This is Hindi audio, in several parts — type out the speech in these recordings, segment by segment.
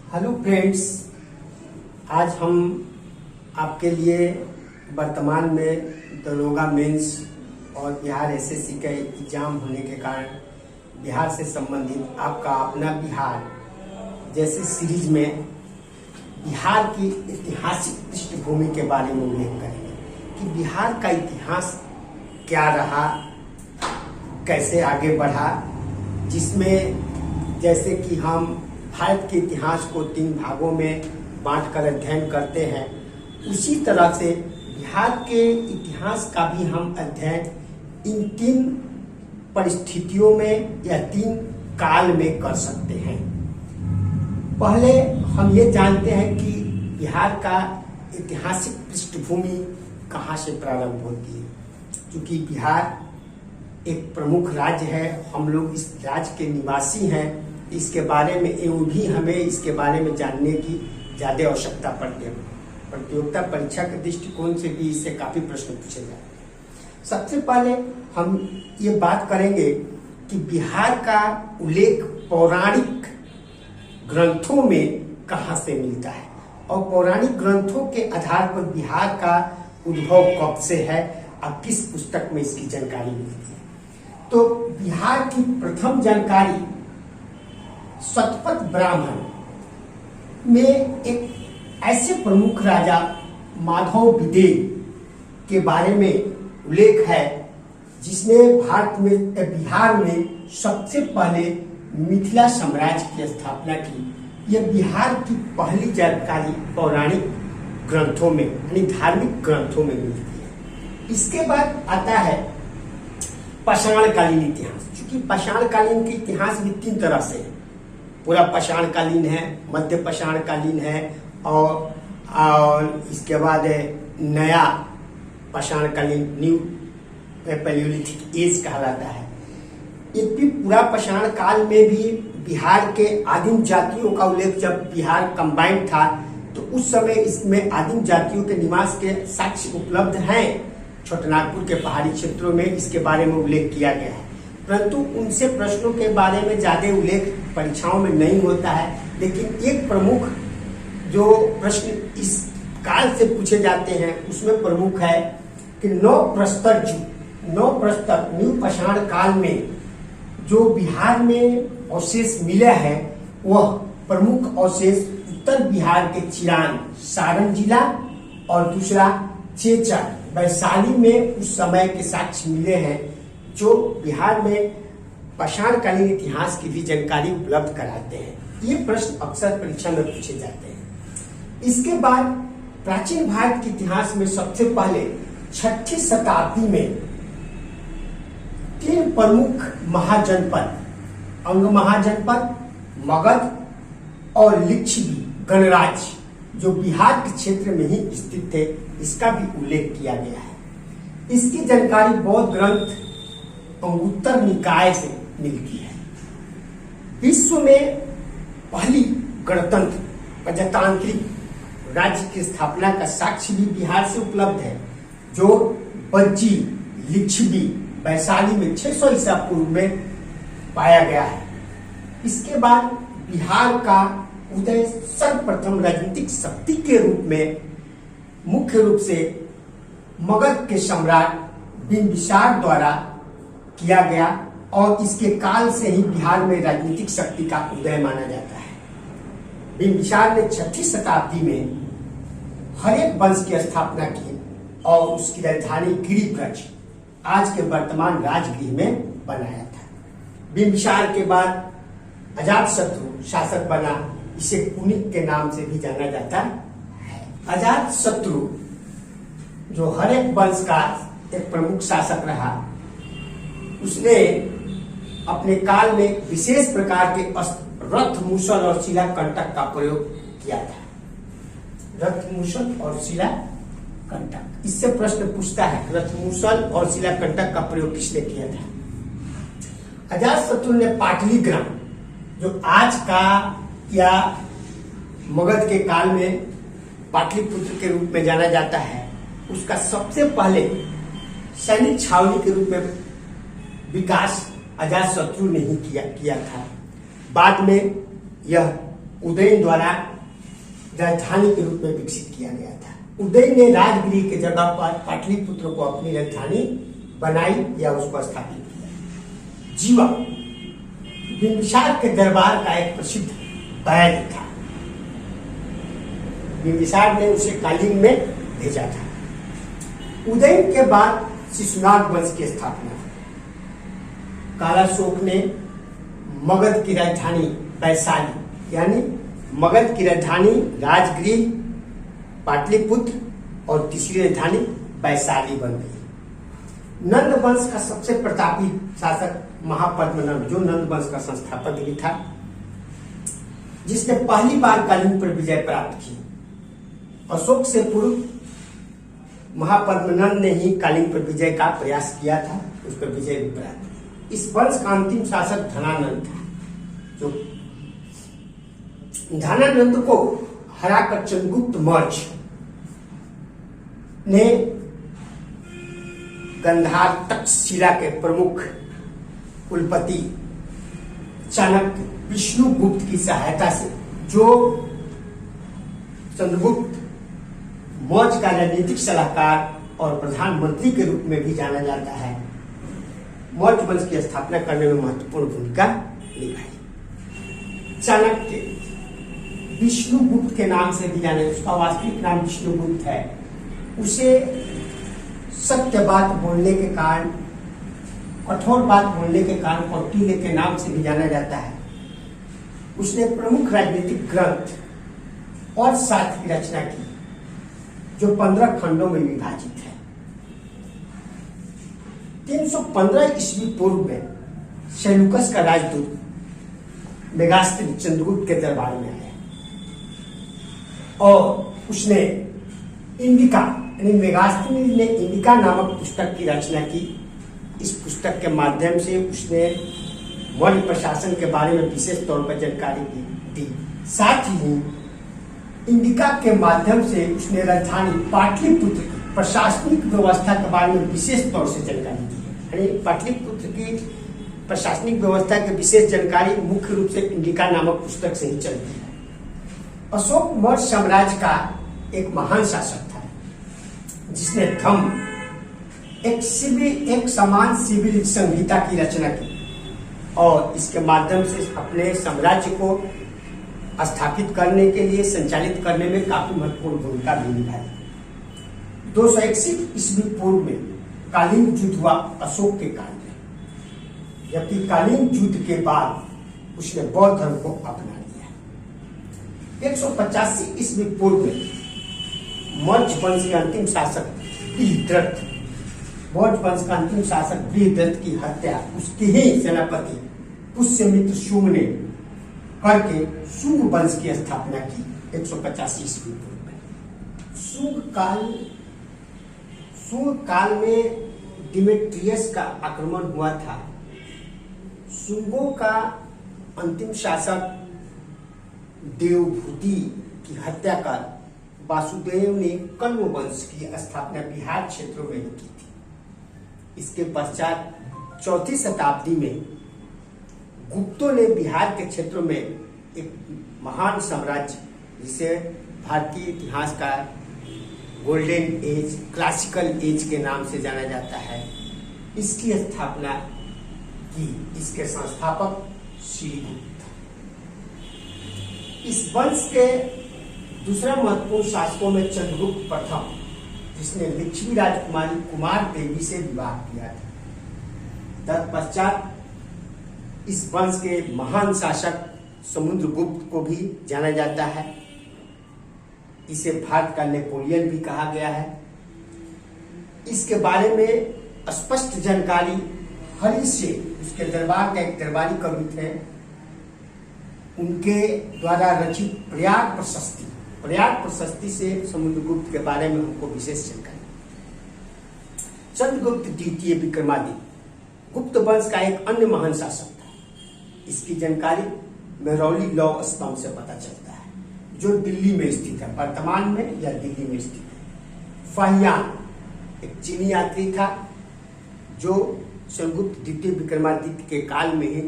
हेलो फ्रेंड्स, आज हम आपके लिए वर्तमान में दरोगा मेंस और बिहार एसएससी का एग्जाम होने के कारण बिहार से संबंधित आपका अपना बिहार जैसे सीरीज में बिहार की ऐतिहासिक पृष्ठभूमि के बारे में उल्लेख करेंगे कि बिहार का इतिहास क्या रहा, कैसे आगे बढ़ा, जिसमें जैसे कि हम भारत के इतिहास को 3 भागों में बांटकर अध्ययन करते हैं, उसी तरह से बिहार के इतिहास का भी हम अध्ययन इन 3 परिस्थितियों में या 3 काल में कर सकते हैं। पहले हम ये जानते हैं कि बिहार का ऐतिहासिक पृष्ठभूमि कहाँ से प्रारंभ होती है। क्योंकि बिहार एक प्रमुख राज्य है, हम लोग इस राज्य के निवासी हैं, इसके बारे में वो भी हमें इसके बारे में जानने की ज़्यादा आवश्यकता पड़ती है। प्रतियोगिता परीक्षा के दृष्टिकोण से भी इससे काफ़ी प्रश्न पूछे जाते हैं। सबसे पहले हम ये बात करेंगे कि बिहार का उल्लेख पौराणिक ग्रंथों में कहाँ से मिलता है और पौराणिक ग्रंथों के आधार पर बिहार का उद्भव कब से है और किस पुस्तक में इसकी जानकारी मिलती है। तो बिहार की प्रथम जानकारी शतपथ ब्राह्मण में एक ऐसे प्रमुख राजा माधव विदेह के बारे में उल्लेख है जिसने भारत में बिहार में सबसे पहले मिथिला साम्राज्य की स्थापना की। यह बिहार की पहली जानकारी पौराणिक ग्रंथों में यानी धार्मिक ग्रंथों में मिलती है। इसके बाद आता है पाषाणकालीन इतिहास। चूंकि पाषाणकालीन के इतिहास भी 3 तरह से है, पूरा पाषाणकालीन है, मध्य पाषाणकालीन है और इसके बाद नया पाषाणकालीन न्यू पैलियोलिथिक एज कहलाता है। एक भी पूरा पाषाण काल में भी बिहार के आदिम जातियों का उल्लेख, जब बिहार कंबाइंड था तो उस समय इसमें आदिम जातियों के निवास के साक्ष्य उपलब्ध हैं। छोटानागपुर के पहाड़ी क्षेत्रों में इसके बारे में उल्लेख किया गया है, परंतु उनसे प्रश्नों के बारे में ज्यादा उल्लेख परीक्षाओं में नहीं होता है। लेकिन एक प्रमुख जो प्रश्न इस काल से पूछे जाते हैं उसमें प्रमुख है कि नवप्रस्तर न्यू पाषाण काल में जो बिहार में अवशेष मिले हैं वह प्रमुख अवशेष उत्तर बिहार के चिरान सारण जिला और दूसरा चेचर वैशाली में उस समय के साक्ष्य मिले हैं, जो बिहार में पाषाणकालीन इतिहास की भी जानकारी उपलब्ध कराते हैं। ये प्रश्न अक्सर परीक्षा में पूछे जाते हैं। इसके बाद प्राचीन भारत के इतिहास में सबसे पहले 6ठी शताब्दी में 3 प्रमुख महाजनपद अंग महाजनपद, मगध और लिच्छवी गणराज्य जो बिहार के क्षेत्र में ही स्थित थे, इसका भी उल्लेख किया गया है। इसकी जानकारी बौद्ध ग्रंथ अंगुत्तर निकाय से मिलती है। विश्व में पहली गणतंत्र प्रजातांत्रिक राज्य की स्थापना का साक्ष्य भी बिहार से उपलब्ध है, जो बज्जी लिच्छवी वैशाली में 600 ईसा पूर्व में पाया गया है। इसके बाद बिहार का उदय सर्वप्रथम राजनीतिक शक्ति के रूप में मुख्य रूप से मगध के सम्राट बिंबिसार द्वारा किया गया और इसके काल से ही बिहार में राजनीतिक शक्ति का उदय माना जाता है। बिंबिसार ने 6ठी शताब्दी में हरेक वंश की स्थापना की और उसकी राजधानी गिरिब्रज आज के वर्तमान राजगृह में बनाया था। बिंबिसार के बाद अजातशत्रु शासक बना, इसे कुनिक के नाम से भी जाना जाता है। अजातशत्रु जो हरेक वंश का एक प्रमुख शासक रहा, उसने अपने काल में विशेष प्रकार के रथ मूसल और शिला कंटक का प्रयोग किया था। रथ मूसल और शिला कंटक, इससे प्रश्न पूछता है रथ मूसल और शिला कंटक का प्रयोग किसने किया था। अजातशत्रु ने पाटलिग्राम जो आज का या मगध के काल में पाटलिपुत्र के रूप में जाना जाता है, उसका सबसे पहले सैनिक छावनी के रूप में विकास अजातशत्रु ने ही किया था। बाद में यह उदयन द्वारा राजधानी के रूप में विकसित किया गया था। उदयन ने राजगृह के जगह पर पाटलिपुत्र को अपनी राजधानी बनाई या उसको स्थापित किया। जीवा बिंबिसार के दरबार का एक प्रसिद्ध वैद्य था। बिंबिसार ने उसे कालिंग में भेजा था। उदयन के बाद शिशुनाग वंश की स्थापना हुई। कालाशोक ने मगध की राजधानी वैशाली यानी मगध की राजधानी राजगृह पाटलिपुत्र और तीसरी राजधानी वैशाली बन गई। नंद वंश का सबसे प्रतापी शासक महापद्मनंद, जो नंद वंश का संस्थापक भी था, जिसने पहली बार कालिंग पर विजय प्राप्त की। अशोक से पूर्व महापद्मनंद ने ही कालिंग पर विजय का प्रयास किया था, उस पर विजय भी प्राप्त की। इस वंश का अंतिम शासक धनानंद था, जो धनानंद को हराकर चंद्रगुप्त मौर्य ने गंधार तक्षशिला के प्रमुख कुलपति चाणक्य विष्णुगुप्त की सहायता से, जो चंद्रगुप्त मौर्य का राजनीतिक सलाहकार और प्रधानमंत्री के रूप में भी जाना जाता है, मौर्य वंश की स्थापना करने में महत्वपूर्ण भूमिका निभाई। चाणक्य विष्णुगुप्त के नाम से भी जाने, उसका वास्तविक नाम विष्णुगुप्त है। उसे सत्य बात बोलने के कारण, कठोर बात बोलने के कारण कौटिल्य के नाम से भी जाना जाता है। उसने प्रमुख राजनीतिक ग्रंथ और शास्त्र की रचना की, जो 15 खंडों में विभाजित है। 315 ईस्वी पूर्व में सेल्यूकस का राजदूत मेगास्त्री चंद्रगुप्त के दरबार में आया और उसने इंडिका यानी मेगास्त्री ने इंडिका नामक पुस्तक की रचना की। इस पुस्तक के माध्यम से उसने मौर्य प्रशासन के बारे में विशेष तौर पर जानकारी दी। साथ ही इंडिका के माध्यम से उसने राजधानी पाटलिपुत्र की प्रशासनिक व्यवस्था के बारे में विशेष तौर से जानकारी दी है। यानी पाटलिपुत्र की प्रशासनिक व्यवस्था की विशेष जानकारी मुख्य रूप से इंडिका नामक पुस्तक से ही चलती है। अशोक मौर्य साम्राज्य का एक महान शासक था, जिसने धम्म एक समान सिविल संहिता की रचना की और इसके माध्यम से अपने साम्राज्य को स्थापित करने के लिए, संचालित करने में काफी महत्वपूर्ण भूमिका भी निभाई। 261 ईस्वी पूर्व में कालिंग युद्ध हुआ अशोक के काल में, जबकि कालिंग युद्ध के बाद उसने बौद्ध धर्म को अपना लिया। 185 ईस्वी पूर्व में मौर्य वंश के अंतिम शासक बृहद्रथ, मौर्य वंश का अंतिम शासक बृहद्रथ की हत्या उसके ही सेनापति पुष्यमित्र शुंग ने करके शुंग वंश की स्थापना की 185 ईस्वी पूर्व में। शुंग काल में डिमेट्रियस का आक्रमण हुआ था। शुंगों का अंतिम शासक देवभूति की हत्या कर वासुदेव ने कण्व वंश की स्थापना बिहार क्षेत्रों में ही की थी। इसके पश्चात 4वीं शताब्दी में गुप्तों ने बिहार के क्षेत्रों में एक महान साम्राज्य, जिसे भारतीय इतिहास का गोल्डन एज, क्लासिकल एज के नाम से जाना जाता है, इसकी स्थापना की। इसके संस्थापक श्रीगुप्त। इस वंश के दूसरा महत्वपूर्ण शासकों में चंद्रगुप्त प्रथम, जिसने लक्ष्मी राजकुमारी कुमार देवी से विवाह किया था। तत्पश्चात इस वंश के महान शासक समुद्रगुप्त को भी जाना जाता है। इसे भारत का नेपोलियन भी कहा गया है। इसके बारे में स्पष्ट जानकारी हरि से, उसके दरबार का एक दरबारी कवि थे, उनके द्वारा रचित प्रयाग प्रशस्ति से समुद्रगुप्त के बारे में हमको विशेष जानकारी। चंद्रगुप्त द्वितीय विक्रमादित्य गुप्त वंश का एक अन्य महान शासक था। इसकी जानकारी मेरौली लौह स्तंभ से पता चलता है, जो दिल्ली में स्थित है, वर्तमान में या दिल्ली में स्थित है। फाहियान एक चीनी यात्री था, जो चंद्रगुप्त द्वितीय विक्रमादित्य के काल में ही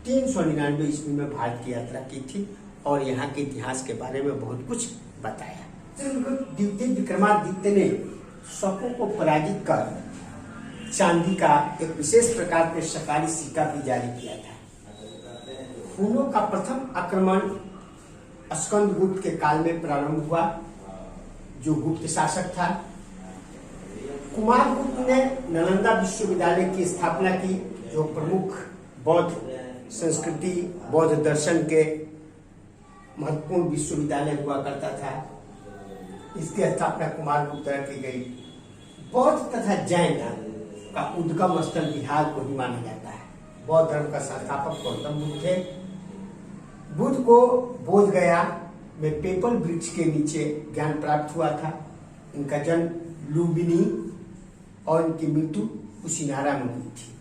399 ईस्वी में भारत की यात्रा की थी और यहाँ के इतिहास के बारे में बहुत कुछ बताया। द्वितीय विक्रमादित्य ने शकों को पराजित कर चांदी का एक विशेष प्रकार के शकाली सिक्का भी जारी किया था। हुनों का प्रथम आक्रमण स्कंदगुप्त के काल में प्रारंभ हुआ, जो गुप्त शासक था। कुमारगुप्त ने नालंदा विश्वविद्यालय की स्थापना की, जो प्रमुख बौद्ध संस्कृति, बौद्ध दर्शन के महत्वपूर्ण विश्वविद्यालय हुआ करता था। इसकी स्थापना कुमारगुप्त द्वारा की गई। बौद्ध तथा जैन धर्म का उद्गम स्थल बिहार को ही माना जाता है। बौद्ध धर्म का संस्थापक गौतम बुद्ध थे। बुद्ध को बोध गया में पेपल वृक्ष के नीचे ज्ञान प्राप्त हुआ था। इनका जन्म लुम्बिनी और इनकी मृत्यु कुशीनारा में हुई थी।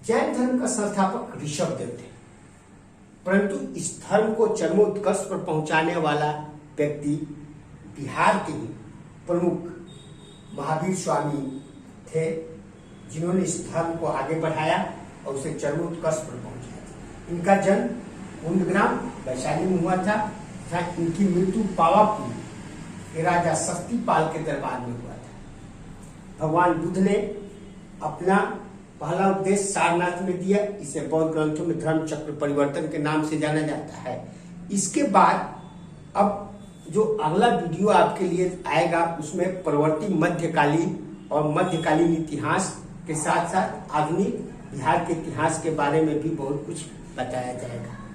जैन धर्म का संस्थापक ऋषभदेव थे, परंतु इस धर्म को चरमोत्कर्ष पर पहुंचाने वाला व्यक्ति बिहार के ही प्रमुख महावीर स्वामी थे, जिन्होंने इस धर्म को आगे बढ़ाया और उसे चरमोत्कर्ष पर पहुंचाया। इनका जन्म कुंदग्राम वैशाली में हुआ था तथा इनकी मृत्यु पावापुर के राजा शक्तिपाल के दरबार में हुआ था। भगवान बुद्ध ने अपना पहला उपदेश सारनाथ में दिया। इसे बौद्ध ग्रंथों में धर्म चक्र परिवर्तन के नाम से जाना जाता है। इसके बाद अब जो अगला वीडियो आपके लिए आएगा, उसमें परवर्ती मध्यकालीन और मध्यकालीन इतिहास के साथ साथ आधुनिक बिहार के इतिहास के बारे में भी बहुत कुछ बताया जाएगा।